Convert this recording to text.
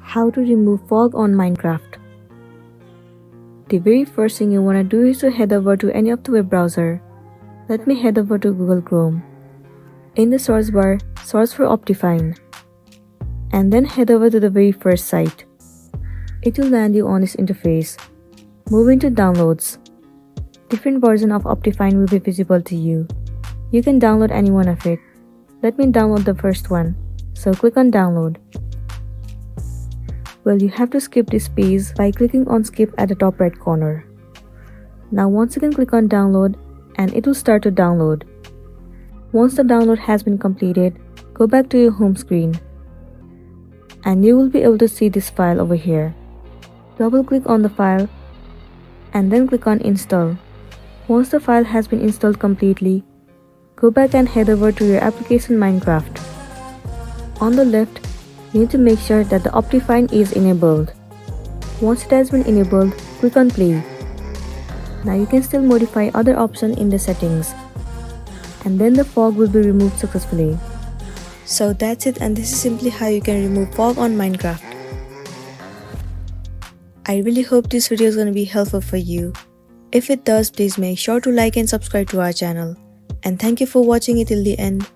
How to remove fog on Minecraft. The very first thing you want to do is to head over to any of the web browser. Let me head over to Google Chrome. In the search bar, search for Optifine. And then head over to the very first site. It will land you on this interface. Move into Downloads. Different versions of Optifine will be visible to you. You can download any one of it. Let me download the first one. So click on Download. Well, you have to skip this page by clicking on Skip at the top right corner. Now once again click on Download and it will start to download. Once the download has been completed, go back to your home screen. And you will be able to see this file over here. Double click on the file and then click on Install. Once the file has been installed completely, go back and head over to your application Minecraft. On the left, you need to make sure that the Optifine is enabled. Once it has been enabled, click on Play. Now you can still modify other options in the settings. And then the fog will be removed successfully. So that's it, and this is simply how you can remove fog on Minecraft. I really hope this video is going to be helpful for you. If it does, please make sure to like and subscribe to our channel. And thank you for watching it till the end.